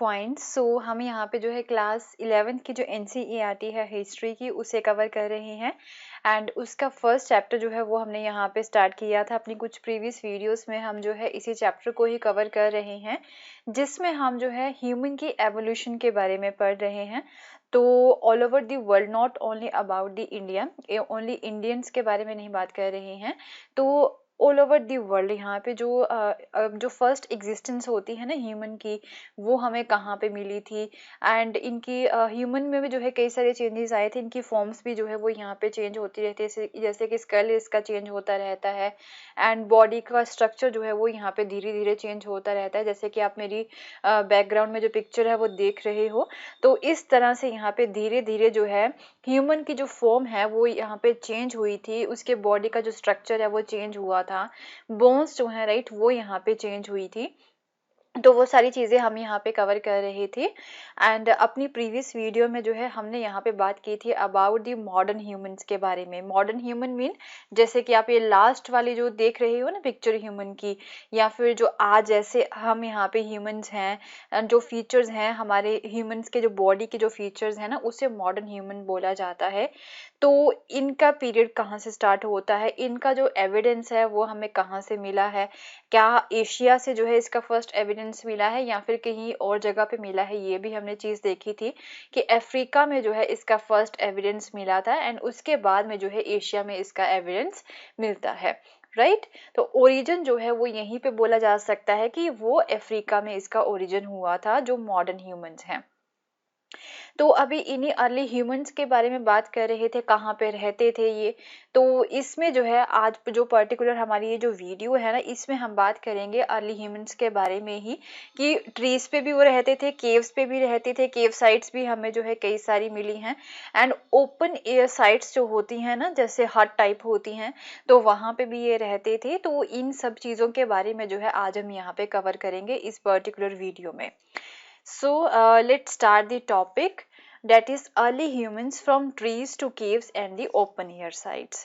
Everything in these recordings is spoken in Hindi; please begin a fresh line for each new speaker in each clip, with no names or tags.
पॉइंट्स। हम यहाँ पे जो है क्लास 11th की जो NCERT है हिस्ट्री की, उसे कवर कर रहे हैं। एंड उसका फर्स्ट चैप्टर जो है वो हमने यहाँ पे स्टार्ट किया था। अपनी कुछ प्रीवियस वीडियोस में हम जो है इसी चैप्टर को ही कवर कर रहे हैं, जिसमें हम जो है ह्यूमन की एवोल्यूशन के बारे में पढ़ रहे हैं। तो all over the world, not only about the India, only Indians के बारे में नहीं बात कर रहे हैं। तो ऑल ओवर दी वर्ल्ड यहाँ पे जो फर्स्ट एग्जिस्टेंस होती है ना ह्यूमन की, वो हमें कहाँ पे मिली थी। एंड इनकी ह्यूमन में भी जो है कई सारे चेंजेस आए थे। इनकी फॉर्म्स भी जो है वो यहाँ पे चेंज होती रहती है, जैसे कि स्कल इसका चेंज होता रहता है। एंड बॉडी का स्ट्रक्चर जो है वो यहाँ पे धीरे धीरे चेंज होता रहता है, जैसे कि आप मेरी बैकग्राउंड में जो पिक्चर है वो देख रहे हो। तो इस तरह से यहाँ पे धीरे धीरे जो है ह्यूमन की जो फॉर्म है वो यहाँ पे चेंज हुई थी। उसके बॉडी का जो स्ट्रक्चर है वो चेंज हुआ था। बोन्स जो है राइट, वो यहाँ पे चेंज हुई थी। तो वो सारी चीज़ें हम यहाँ पे कवर कर रहे थे। एंड अपनी प्रीवियस वीडियो में जो है हमने यहाँ पे बात की थी अबाउट दी मॉडर्न ह्यूमंस के बारे में। मॉडर्न ह्यूमन मीन जैसे कि आप ये लास्ट वाली जो देख रहे हो ना पिक्चर ह्यूमन की, या फिर जो आज जैसे हम यहाँ पे ह्यूमंस हैं, जो फीचर्स हैं हमारे ह्यूमंस के, जो बॉडी के जो फीचर्स हैं ना, उसे मॉडर्न ह्यूमन बोला जाता है। तो इनका पीरियड कहाँ से स्टार्ट होता है, इनका जो एविडेंस है वो हमें कहाँ से मिला है, क्या एशिया से जो है इसका फर्स्ट एविडेंस मिला है या फिर कहीं और जगह पे मिला है, ये भी हमने चीज़ देखी थी कि अफ्रीका में जो है इसका फर्स्ट एविडेंस मिला था। एंड उसके बाद में जो है एशिया में इसका एविडेंस मिलता है, राइट। तो ओरिजिन जो है वो यहीं पे बोला जा सकता है कि वो अफ्रीका में इसका ओरिजिन हुआ था, जो मॉडर्न ह्यूमंस हैं। तो अभी इन्हीं अर्ली ह्यूमंस के बारे में बात कर रहे थे, कहाँ पे रहते थे ये। तो इसमें जो है आज जो पर्टिकुलर हमारी ये जो वीडियो है ना, इसमें हम बात करेंगे अर्ली ह्यूमंस के बारे में ही, कि ट्रीज पे भी वो रहते थे, केव्स पे भी रहते थे। केव साइट्स भी हमें जो है कई सारी मिली हैं। एंड ओपन एयर साइट्स जो होती हैं ना, जैसे हट टाइप होती हैं, तो वहाँ पे भी ये रहते थे। तो इन सब चीज़ों के बारे में जो है आज हम यहाँ पे कवर करेंगे इस पर्टिकुलर वीडियो में। So let's start the topic, that is early humans from trees to caves and the open air sites.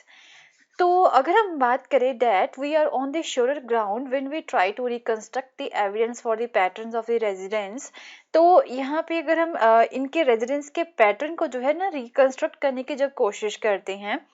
तो अगर हम बात करें that we are on the surer ground when we try to reconstruct the evidence for the patterns of the residents, तो यहाँ पे अगर हम इनके रेजिडेंस के पैटर्न को जो है ना रिकंस्ट्रक्ट करने की जब कोशिश करते हैं,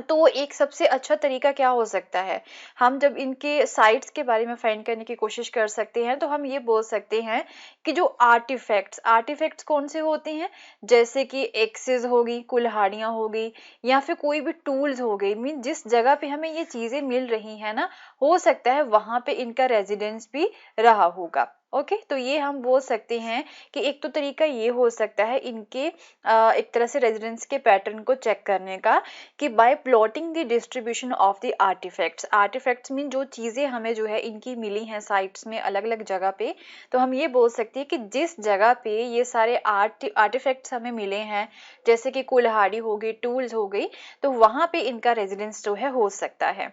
तो एक सबसे अच्छा तरीका क्या हो सकता है, हम जब इनके साइट्स के बारे में फाइंड करने की कोशिश कर सकते हैं, तो हम ये बोल सकते हैं कि जो आर्टिफैक्ट्स कौन से होते हैं, जैसे कि एक्सेस होगी, कुल्हाड़ियाँ हो गई, या फिर कोई भी टूल्स हो गई। मीन जिस जगह पे हमें ये चीज़ें मिल रही हैं ना, हो सकता है वहाँ पे इनका रेजिडेंस भी रहा होगा। ओके, तो ये हम बोल सकते हैं कि एक तो तरीका ये हो सकता है इनके एक तरह से रेजिडेंस के पैटर्न को चेक करने का, कि bye plotting the distribution of the artefacts mean जो चीज़ें हमें जो है इनकी मिली हैं साइट्स में अलग अलग जगह पे, तो हम ये बोल सकते हैं कि जिस जगह पे ये सारे आर्टिफैक्ट्स हमें मिले हैं, जैसे कि कुल्हाड़ी हो गई, टूल्स हो गई, तो वहाँ पे इनका रेजिडेंस जो है हो सकता है।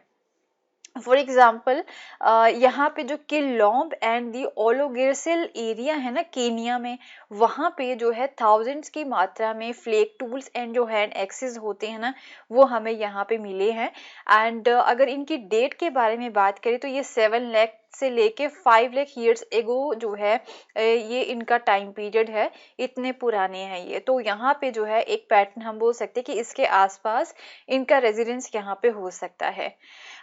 फॉर एग्जाम्पल यहाँ पे जो किलोम्ब एंड दी ओलोगेरसिल एरिया है ना केनिया में, वहाँ पे जो है थाउजेंड्स की मात्रा में फ्लेक टूल्स एंड जो हैंड एक्सेस होते हैं ना, वो हमें यहाँ पे मिले हैं। एंड अगर इनकी डेट के बारे में बात करें, तो ये 7 लाख से लेके 5 लाख ईयर्स एगो जो है ये इनका टाइम पीरियड है, इतने पुराने हैं ये। तो यहाँ पे जो है एक पैटर्न हम बोल सकते हैं कि इसके आसपास इनका रेजिडेंस यहाँ पे हो सकता है।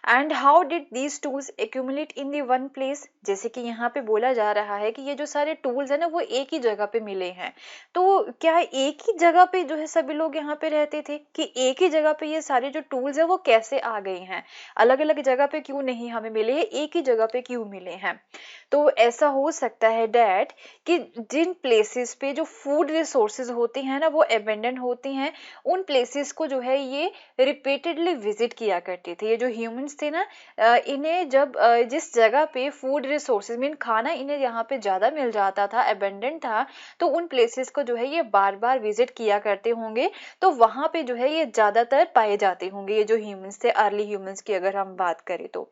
And how did these tools accumulate in the one place, जैसे कि यहाँ पे बोला जा रहा है कि ये जो सारे टूल्स है ना वो एक ही जगह पे मिले हैं। तो क्या एक ही जगह पे जो है सभी लोग यहाँ पे रहते थे, कि एक ही जगह पे ये सारे जो टूल्स है वो कैसे आ गए हैं, अलग अलग जगह पे क्यों नहीं हमें मिले, एक ही जगह पे क्यों मिले हैं। तो ऐसा हो सकता है डैट कि जिन प्लेसेस पे जो फूड रिसोर्सेज होते हैं ना वो अबेंडन होते हैं, उन प्लेसेस को जो है ये रिपीटेडली विजिट किया करते थे। ये जो ह्यूमंस थे ना, इन्हें जब जिस जगह पे फूड रिसोर्सेज मीन खाना इन्हें यहाँ पे ज़्यादा मिल जाता था, अबेंडेंट था, तो उन प्लेसेस को जो है ये बार बार विजिट किया करते होंगे। तो वहाँ पे जो है ये ज़्यादातर पाए जाते होंगे, ये जो ह्यूमंस थे अर्ली ह्यूमंस की अगर हम बात करें तो।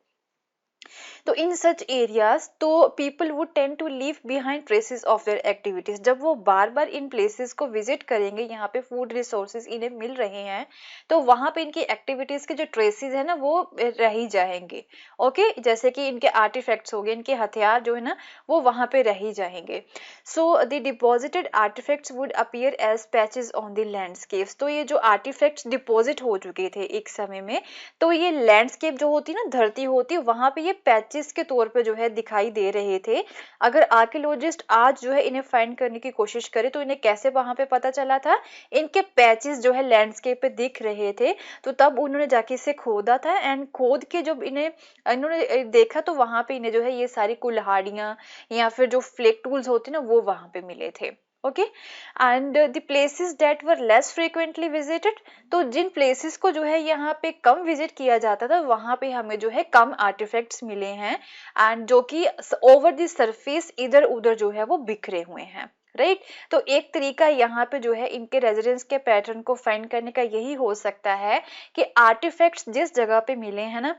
तो इन सच एरियाज तो people would tend to leave behind traces of their activities. जब वो बार बार इन प्लेसेस को विजिट करेंगे, यहाँ पे फूड रिसोर्सेज इन्हें मिल रहे हैं, तो वहाँ पे इनकी एक्टिविटीज के जो ट्रेसेस है ना वो रह ही जाएंगे। ओके, जैसे कि इनके आर्टिफैक्ट्स हो गए, इनके हथियार जो है ना वो वहाँ पे रह ही जाएंगे। So the deposited artifacts would appear as patches on the landscapes. तो ये जो आर्टिफैक्ट्स डिपॉजिट हो चुके थे एक समय में, तो ये लैंडस्केप जो होती ना, धरती होती, वहां पे ये पैचेस के तौर पे जो है दिखाई दे रहे थे। अगर आर्कियोलॉजिस्ट आज जो है इन्हें फाइंड करने की कोशिश करे तो इन्हें कैसे वहां पे पता चला था, इनके पैचेस जो है लैंडस्केप पे दिख रहे थे। तो तब उन्होंने जाके इसे खोदा था, एंड खोद के जब इन्होंने देखा तो वहां पे इन्हें जो है ये सारी कुल्हाड़ियां या फिर जो फ्लेक टूल्स होते ना वो वहां पे मिले थे। Okay, and the places that were less frequently visited, तो जिन प्लेसेस को जो है यहाँ पे कम विजिट किया जाता था वहां पे हमें जो है कम आर्टिफैक्ट्स मिले हैं, एंड जो कि ओवर द सरफेस इधर उधर जो है वो बिखरे हुए हैं। राइट, तो एक तरीका यहाँ पे जो है इनके रेजिडेंस के पैटर्न को फाइंड करने का यही हो सकता है कि आर्टिफैक्ट्स जिस जगह पे मिले हैं ना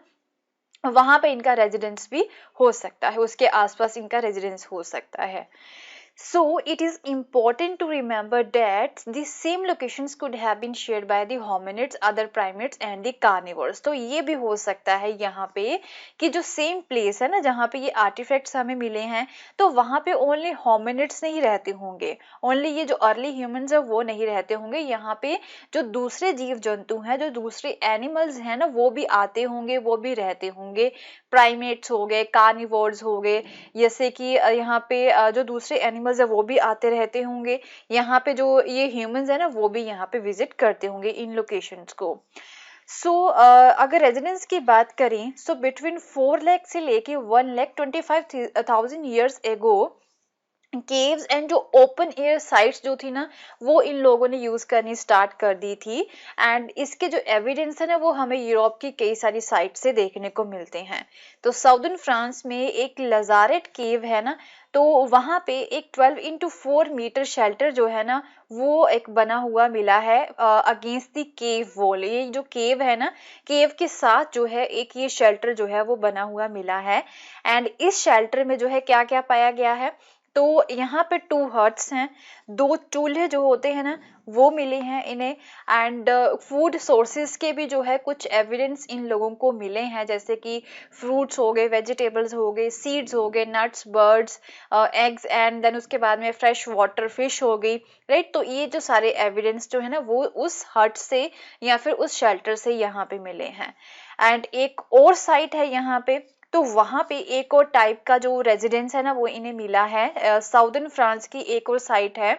वहां पे इनका रेजिडेंस भी हो सकता है, उसके आसपास इनका रेजिडेंस हो सकता है। So it is important to remember that the same locations could have been shared by the hominids, other primates and the carnivores। तो ये भी हो सकता है यहाँ पे कि जो सेम प्लेस है ना जहाँ पे ये आर्टिफैक्ट्स हमें मिले हैं, तो वहाँ पे ओनली होमिनिड्स नहीं रहते होंगे, ओनली ये जो अर्ली ह्यूमंस है वो नहीं रहते होंगे। यहाँ पे जो दूसरे जीव जंतु हैं, जो दूसरे एनिमल्स हैं ना वो भी आते होंगे, वो भी रहते होंगे। प्राइमेट्स हो गए, कार्निवोर्स हो गए, जैसे कि यहाँ पे जो दूसरे एनिमल्स है वो भी आते रहते होंगे। यहाँ पे जो ये ह्यूमंस है ना वो भी यहाँ पे विजिट करते होंगे इन लोकेशंस को। सो अगर रेजिडेंस की बात करें, सो बिटवीन 4 लाख से लेके 1,25,000 ईयर्स एगो केव्स एंड जो ओपन एयर साइट्स जो थी ना वो इन लोगों ने यूज करनी स्टार्ट कर दी थी। एंड इसके जो एविडेंस है ना वो हमें यूरोप की कई सारी साइट से देखने को मिलते हैं। तो साउदर्न फ्रांस में एक लजारेट केव है ना, तो वहां पे एक 12x4 मीटर शेल्टर जो है ना वो एक बना हुआ मिला है अगेंस्ट द केव वॉल। ये जो केव है ना, केव के साथ जो है एक ये शेल्टर जो है वो बना हुआ मिला है। एंड इस शेल्टर में जो है क्या क्या पाया गया है, तो यहाँ पे 2 हट्स हैं, 2 चूल्हे जो होते हैं ना वो मिले हैं इन्हें। एंड फूड सोर्सेज के भी जो है कुछ एविडेंस इन लोगों को मिले हैं, जैसे कि फ्रूट्स हो गए, वेजिटेबल्स हो गए, सीड्स हो गए, nuts, birds, eggs, and then उसके बाद में फ्रेश वाटर फिश हो गई। राइट, तो ये जो सारे एविडेंस जो है ना वो उस हट से या फिर उस शेल्टर से यहाँ पे मिले हैं। एंड एक और साइट है यहाँ पे, तो वहां पे एक और टाइप का जो रेजिडेंस है ना वो इन्हें मिला है। साउदर्न फ्रांस की एक और साइट है,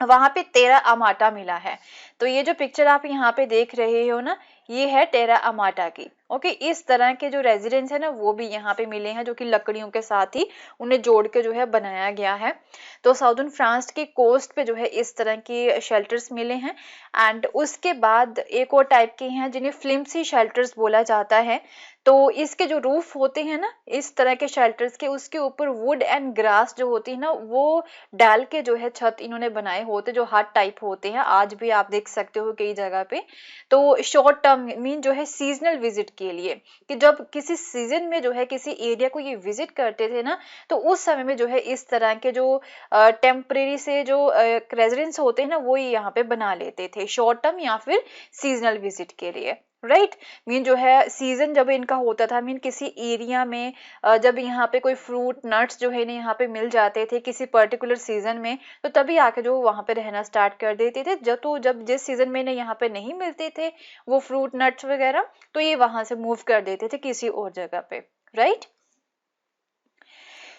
वहां पे टेरा अमाटा मिला है। तो ये जो पिक्चर आप यहाँ पे देख रहे हो ना ये है टेरा अमाटा की। ओके, इस तरह के जो रेजिडेंस है ना वो भी यहाँ पे मिले हैं, जो कि लकड़ियों के साथ ही उन्हें जोड़ के जो है बनाया गया है। तो साउदर्न फ्रांस के कोस्ट पे जो है इस तरह के शेल्टर्स मिले हैं। एंड उसके बाद एक और टाइप के हैं जिन्हें फ्लिम्सी शेल्टर्स बोला जाता है। तो इसके जो रूफ होते हैं ना इस तरह के शेल्टर्स के, उसके ऊपर वुड एंड ग्रास जो होती है ना वो डाल के जो है छत इन्होंने बनाए होते, जो हट टाइप होते हैं, आज भी आप देख सकते हो कई जगह पे। तो शॉर्ट टर्म मीन जो है सीजनल विजिट के लिए, कि जब किसी सीजन में जो है किसी एरिया को ये विजिट करते थे ना तो उस समय में जो है इस तरह के जो टेम्परेरी से जो रेजिडेंस होते हैं ना वो ये यहाँ पे बना लेते थे शॉर्ट टर्म या फिर सीजनल विजिट के लिए। राइट, मीन जो है सीजन जब इनका होता था, मीन किसी एरिया में जब यहाँ पे कोई फ्रूट नट्स जो है ना यहाँ पे मिल जाते थे किसी पर्टिकुलर सीजन में, तो तभी आके जो वहां पे रहना स्टार्ट कर देते थे। जब जिस सीजन में यहाँ पे नहीं मिलते थे वो फ्रूट नट्स वगैरह, तो ये वहां से मूव कर देते थे किसी और जगह पे। राइट,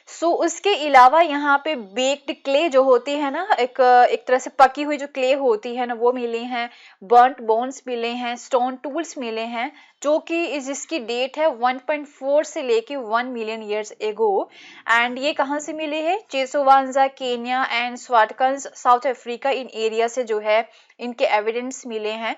सो उसके अलावा यहाँ पे बेक्ड क्ले जो होती है ना, एक तरह से पकी हुई जो क्ले होती है ना वो मिली हैं, बर्न्ट बोन्स मिले हैं, स्टोन टूल्स मिले हैं, जो कि जिसकी डेट है 1.4 से लेके 1 मिलियन ईयर्स एगो। एंड ये कहाँ से मिले हैं, Chesowanja, Kenya and Swartkrans, South Africa, इन एरिया से जो है इनके एविडेंस मिले हैं।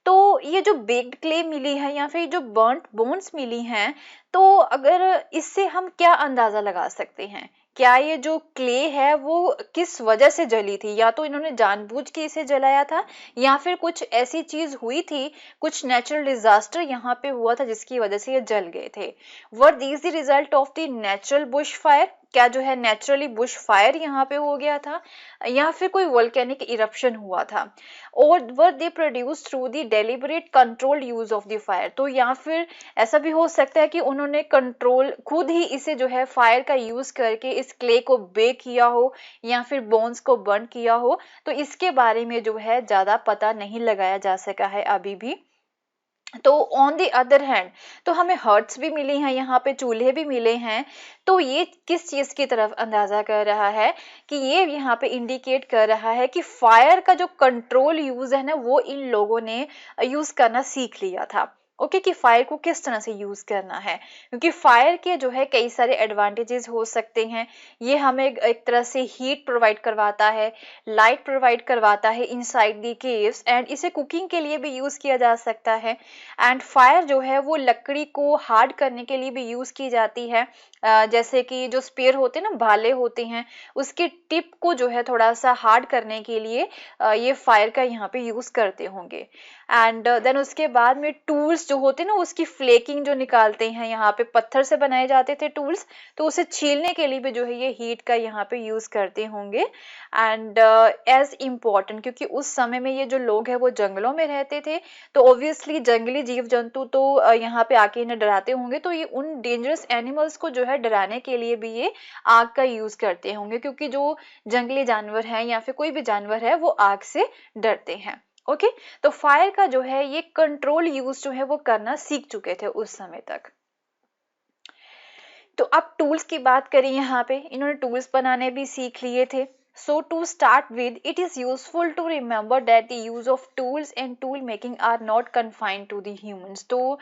तो ये जो बेक्ड क्ले मिली है या फिर जो बर्न्ट बोन्स मिली हैं, तो अगर इससे हम क्या अंदाजा लगा सकते हैं क्या ये जो क्ले है वो किस वजह से जली थी, या तो इन्होंने जानबूझ के इसे जलाया था या फिर कुछ ऐसी चीज हुई थी, कुछ नेचुरल डिजास्टर यहाँ पे हुआ था जिसकी वजह से ये जल गए थे। Were these the result of the natural Bush fire, क्या जो है नेचुरली बुश फायर यहाँ पे हो गया था या फिर कोई वोल्केनिक इरप्शन हुआ था, और were they produce through the deliberate controlled use of the fire, तो या फिर ऐसा भी हो सकता है कि उन्होंने कंट्रोल खुद ही इसे जो है फायर का यूज करके इस क्ले को बेक किया हो या फिर बोन्स को बर्न किया हो, तो इसके बारे में जो है ज्यादा पता नहीं लगाया जा सका है अभी भी। तो ऑन द अदर हैंड, तो हमें हर्ट्स भी मिली हैं, यहाँ पे चूल्हे भी मिले हैं, तो ये किस चीज की तरफ अंदाजा कर रहा है कि ये यहाँ पे इंडिकेट कर रहा है कि फायर का जो कंट्रोल यूज है ना वो इन लोगों ने यूज करना सीख लिया था। ओके कि फायर को किस तरह से यूज करना है, क्योंकि फायर के जो है कई सारे एडवांटेजेस हो सकते हैं। ये हमें एक तरह से हीट प्रोवाइड करवाता है, लाइट प्रोवाइड करवाता है इनसाइड द केव्स, एंड इसे कुकिंग के लिए भी यूज किया जा सकता है। एंड फायर जो है वो लकड़ी को हार्ड करने के लिए भी यूज की जाती है। जैसे कि जो स्पेयर होते हैं ना, भाले होते हैं, उसके टिप को जो है थोड़ा सा हार्ड करने के लिए ये फायर का यहाँ पे यूज करते होंगे। एंड देन उसके बाद में टूल्स जो होते हैं ना, उसकी फ्लेकिंग जो निकालते हैं, यहाँ पे पत्थर से बनाए जाते थे टूल्स, तो उसे छीलने के लिए भी जो है ये हीट का यहाँ पे यूज करते होंगे। एंड एज इम्पॉर्टेंट, क्योंकि उस समय में ये जो लोग हैं वो जंगलों में रहते थे, तो ऑब्वियसली जंगली जीव जंतु तो यहाँ पे आके इन्हें डराते होंगे, तो ये उन डेंजरस एनिमल्स को जो है डराने के लिए भी ये आग का यूज करते होंगे, क्योंकि जो जंगली जानवर है या फिर कोई भी जानवर है वो आग से डरते हैं। ओके तो फायर का जो है ये कंट्रोल यूज जो है वो करना सीख चुके थे उस समय तक। तो अब टूल्स की बात करें, यहाँ पे इन्होंने टूल्स बनाने भी सीख लिए थे। So to start with, it is useful to remember that the use of tools and tool making are not confined to the humans. तो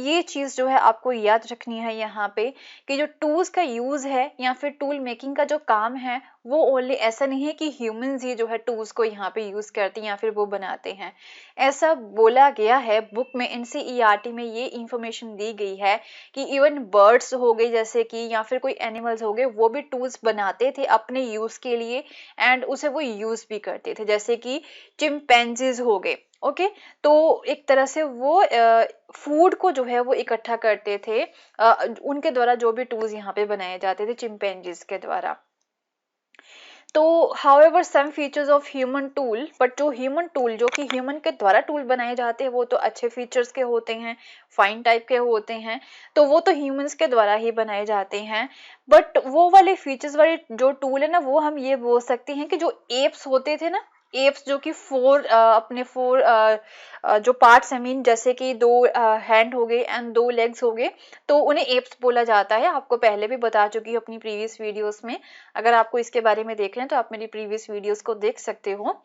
ये चीज़ जो है आपको याद रखनी है यहाँ पे कि जो टूल्स का यूज़ है या फिर टूल मेकिंग का जो काम है वो ओनली ऐसा नहीं है कि ह्यूमंस ही जो है टूल्स को यहाँ पे यूज़ करते हैं या फिर वो बनाते हैं। ऐसा बोला गया है बुक में, एनसीईआरटी में ये इंफॉर्मेशन दी गई है कि इवन बर्ड्स हो गए जैसे कि या फिर कोई एनिमल्स हो गए, वो भी टूल्स बनाते थे अपने यूज के लिए एंड उसे वो यूज भी करते थे, जैसे कि चिंपैंजीज हो गए। ओके तो एक तरह से वो फूड को जो है वो इकट्ठा करते थे, उनके द्वारा जो भी टूल्स यहाँ पे बनाए जाते थे चिंपैंजीज के द्वारा। तो however some features of human tool, but जो ह्यूमन टूल जो कि ह्यूमन के द्वारा टूल बनाए जाते हैं वो तो अच्छे फीचर्स के होते हैं, फाइन टाइप के होते हैं, तो वो तो ह्यूमंस के द्वारा ही बनाए जाते हैं। बट वो वाले फीचर्स वाले जो टूल है ना, वो हम ये बोल सकते हैं कि जो एप्स होते थे ना, एप्स जो कि अपने फोर जो पार्ट्स आई मीन जैसे कि दो हैंड हो गए एंड दो लेग्स हो गए, तो उन्हें एप्स बोला जाता है। आपको पहले भी बता चुकी हूँ अपनी प्रीवियस वीडियोस में, अगर आपको इसके बारे में देख रहे हैं तो आप मेरी प्रीवियस वीडियोस को देख सकते हो।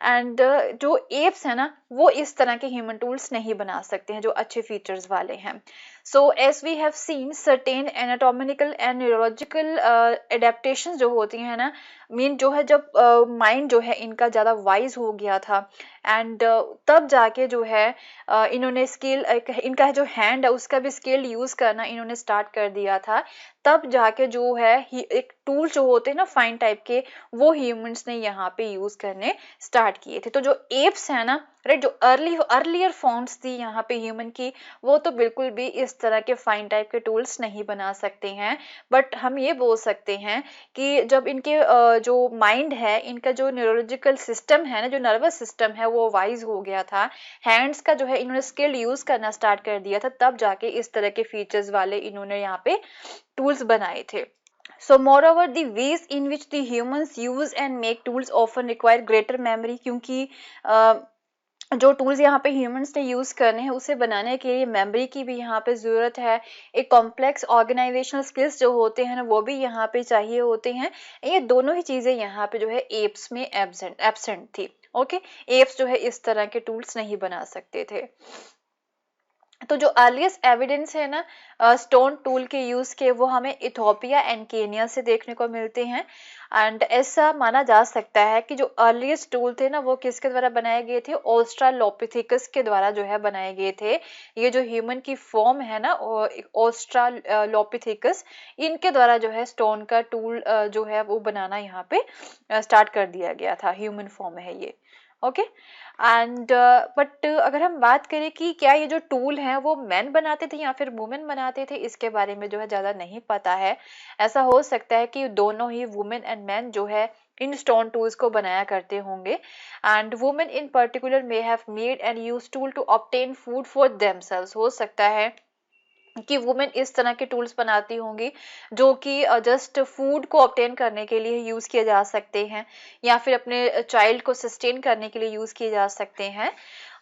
एंड जो एप्स है ना वो इस तरह के ह्यूमन टूल्स नहीं बना सकते हैं जो अच्छे फीचर्स वाले हैं। So as we have seen certain anatomical and neurological adaptation जो होती हैं ना, मीन जो है जब माइंड जो है इनका ज़्यादा वाइज हो गया था एंड तब जाके जो है इन्होंने स्किल इनका जो हैंड है उसका भी स्किल यूज़ करना इन्होंने स्टार्ट कर दिया था। तब जाके जो है एक टूल जो होते हैं ना फाइन टाइप के, वो ह्यूमंस ने यहाँ पे यूज़ करने स्टार्ट किए थे। तो जो एप्स है ना, राइट, जो अर्लियर फॉर्म्स थी यहाँ पे ह्यूमन की, वो तो बिल्कुल भी इस तरह के फाइन टाइप के टूल्स नहीं बना सकते हैं। बट हम ये बोल सकते हैं कि जब इनके जो माइंड है, इनका जो न्यूरोलॉजिकल सिस्टम है ना, जो नर्वस सिस्टम है वो वाइज हो गया था, हैंड्स का जो है इन्होंने स्किल यूज करना स्टार्ट कर दिया था, तब जाके इस तरह के फीचर्स वाले इन्होंने यहाँ पे टूल्स बनाए थे। So moreover the ways in which the humans use and make tools often require greater memory, क्योंकि जो टूल्स यहाँ पे ह्यूमंस ने यूज़ करने हैं उसे बनाने के लिए मेमोरी की भी यहाँ पे ज़रूरत है। एक कॉम्प्लेक्स ऑर्गेनाइजेशनल स्किल्स जो होते हैं ना वो भी यहाँ पे चाहिए होते हैं। ये दोनों ही चीज़ें यहाँ पे जो है एप्स में एब्सेंट थी। ओके एप्स जो है इस तरह के टूल्स नहीं बना सकते थे। तो जो अर्लीस्ट एविडेंस है ना स्टोन टूल के यूज के, वो हमें इथोपिया एंड केनिया से देखने को मिलते हैं। एंड ऐसा माना जा सकता है कि जो अर्लीस्ट टूल थे ना वो किसके द्वारा बनाए गए थे, ऑस्ट्रालोपिथेकस के द्वारा जो है बनाए गए थे। ये जो ह्यूमन की फॉर्म है ना ऑस्ट्रालोपिथेकस, इनके द्वारा जो है स्टोन का टूल जो है वो बनाना यहाँ पे स्टार्ट कर दिया गया था। ह्यूमन फॉर्म है ये। ओके एंड बट अगर हम बात करें कि क्या ये जो टूल हैं वो मेन बनाते थे या फिर वुमेन बनाते थे, इसके बारे में जो है ज़्यादा नहीं पता है। ऐसा हो सकता है कि दोनों ही वुमेन एंड मैन जो है इन स्टोन टूल्स को बनाया करते होंगे। And women in particular may have made and use tool to obtain food for themselves. हो सकता है कि वुमेन इस तरह के टूल्स बनाती होंगी जो कि जस्ट फूड को ऑब्टेन करने के लिए यूज किए जा सकते हैं, या फिर अपने चाइल्ड को सस्टेन करने के लिए यूज किए जा सकते हैं।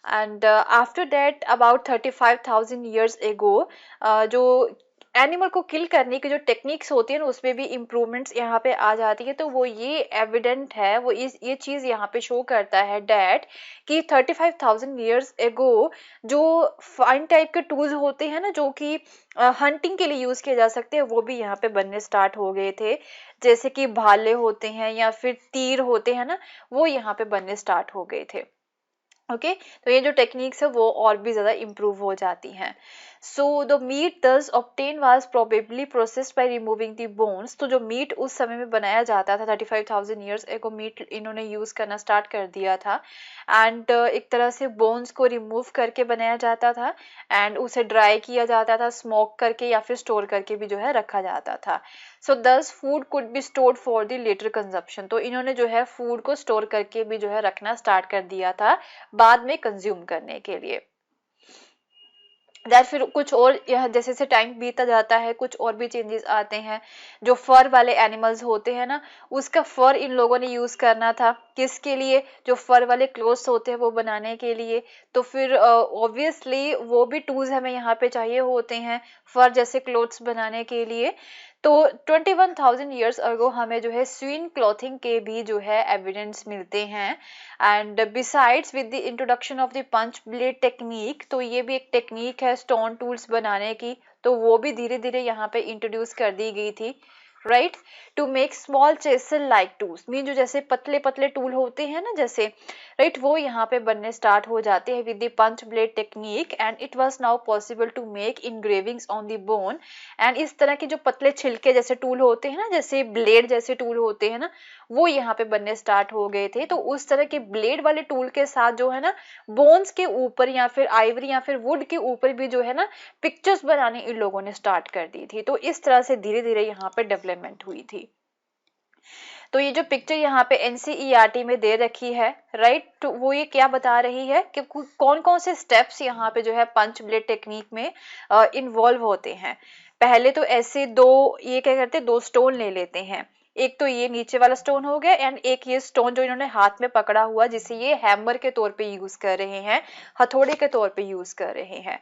And after that about 35,000 years ago जो एनिमल को किल करने की जो टेक्निक्स होती है ना उसमें भी इम्प्रूवमेंट्स यहाँ पे आ जाती है। तो वो ये एविडेंट है, वो ये चीज यहाँ पे शो करता है डैट कि 35,000 ईयर्स एगो जो फाइन टाइप के टूल्स होते हैं ना जो कि हंटिंग के लिए यूज किए जा सकते हैं, वो भी यहाँ पे बनने स्टार्ट हो गए थे। जैसे कि भाले होते हैं या फिर तीर होते हैं ना, वो यहाँ पे बनने स्टार्ट हो गए थे। ओके तो ये जो टेक्निक्स है वो और भी ज्यादा इम्प्रूव हो जाती हैं। सो द मीट दस obtain was probably processed by removing the bones. तो जो मीट उस समय में बनाया जाता था 35,000 ईयर्स एगो मीट इन्होंने यूज करना स्टार्ट कर दिया था। एंड एक तरह से बोन्स को रिमूव करके बनाया जाता था एंड उसे ड्राई किया जाता था, स्मोक करके या फिर स्टोर करके भी जो है रखा जाता था। So this food could be stored for the later consumption. तो इन्होंने जो है फूड को स्टोर करके भी जो है रखना स्टार्ट कर दिया था बाद में कंज्यूम करने के लिए। दैट फिर कुछ और यह जैसे जैसे टाइम बीता जाता है कुछ और भी चेंजेस आते हैं। जो फर वाले एनिमल्स होते हैं ना उसका फर इन लोगों ने यूज करना था, किसके लिए, जो फर वाले क्लोथ्स होते हैं वो बनाने के लिए। तो फिर ऑब्वियसली वो भी टूल्स हमें यहाँ पे चाहिए होते हैं फर जैसे क्लोथ्स बनाने के लिए। तो 21,000 ईयर्स अगो हमें जो है स्विन क्लॉथिंग के भी जो है एविडेंस मिलते हैं। And besides with the introduction of the punch blade technique, तो ये भी एक टेक्निक है स्टोन टूल्स बनाने की, तो वो भी धीरे धीरे यहाँ पे इंट्रोड्यूस कर दी गई थी। Right to make small chisel like tools, mean जो जैसे पतले पतले टूल होते हैं ना जैसे, राइट वो यहाँ पे बनने स्टार्ट हो जाते हैं with the punch blade technique. And it was now possible to make engravings on the bone. And इस तरह के जो पतले छिलके जैसे टूल होते हैं ना, जैसे ब्लेड जैसे टूल होते हैं ना, वो यहाँ पे बनने स्टार्ट हो गए थे। तो उस तरह के ब्लेड वाले टूल के साथ जो है ना बोन्स के ऊपर या फिर आइवरी या फिर वुड के ऊपर भी जो है ना पिक्चर्स बनाने इन लोगों ने स्टार्ट कर दी थी। तो इस तरह से धीरे धीरे यहाँ पे डेवलपमेंट हुई थी। तो ये जो पिक्चर यहाँ पे एनसीईआरटी में दे रखी है, राइट, तो वो ये क्या बता रही है कि कौन कौन से स्टेप्स यहाँ पे जो है पंच ब्लेड टेक्निक में इन्वॉल्व होते हैं। पहले तो ऐसे दो ये क्या करते हैं, दो स्टोन ले लेते हैं। एक तो ये नीचे वाला स्टोन हो गया एंड एक ये स्टोन जो इन्होंने हाथ में पकड़ा हुआ जिसे ये हैमर के तौर पे यूज कर रहे हैं, हथौड़े के तौर पे यूज कर रहे हैं।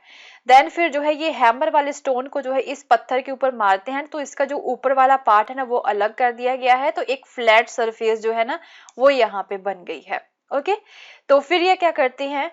देन फिर जो है ये हैमर वाले स्टोन को जो है इस पत्थर के ऊपर मारते हैं, तो इसका जो ऊपर वाला पार्ट है ना वो अलग कर दिया गया है, तो एक फ्लैट सरफेस जो है ना वो यहाँ पे बन गई है। ओके तो फिर ये क्या करते हैं,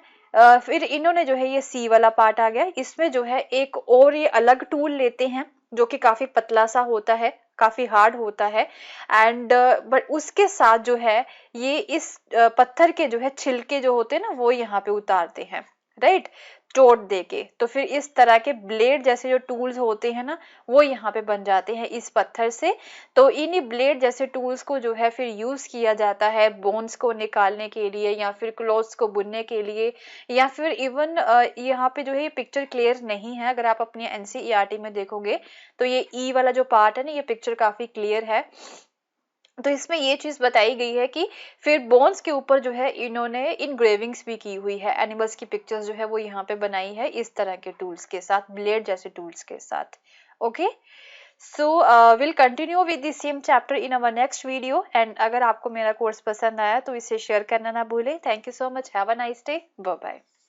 फिर इन्होंने जो है ये सी वाला पार्ट आ गया, इसमें जो है एक और ये अलग टूल लेते हैं जो कि काफी पतला सा होता है, काफी हार्ड होता है। एंड बट उसके साथ जो है ये इस पत्थर के जो है छिलके जो होते हैं ना वो यहाँ पे उतारते हैं, राइट, चोट देके। तो फिर इस तरह के ब्लेड जैसे जो टूल्स होते हैं ना वो यहाँ पे बन जाते हैं इस पत्थर से। तो इन्हीं ब्लेड जैसे टूल्स को जो है फिर यूज किया जाता है बोन्स को निकालने के लिए या फिर क्लॉथ्स को बुनने के लिए, या फिर इवन यहाँ पे जो है ये पिक्चर क्लियर नहीं है, अगर आप अपनी एनसीईआरटी में देखोगे तो ये ई वाला जो पार्ट है ना ये पिक्चर काफी क्लियर है। तो इसमें ये चीज बताई गई है कि फिर बोन्स के ऊपर जो है इन्होंने इनग्रेविंग्स भी की हुई है, एनिमल्स की पिक्चर्स जो है वो यहाँ पे बनाई है इस तरह के टूल्स के साथ, ब्लेड जैसे टूल्स के साथ। Okay so will continue with the same chapter in our next video. And अगर आपको मेरा कोर्स पसंद आया तो इसे शेयर करना ना भूलें। Thank you so much, have a nice day, bye bye.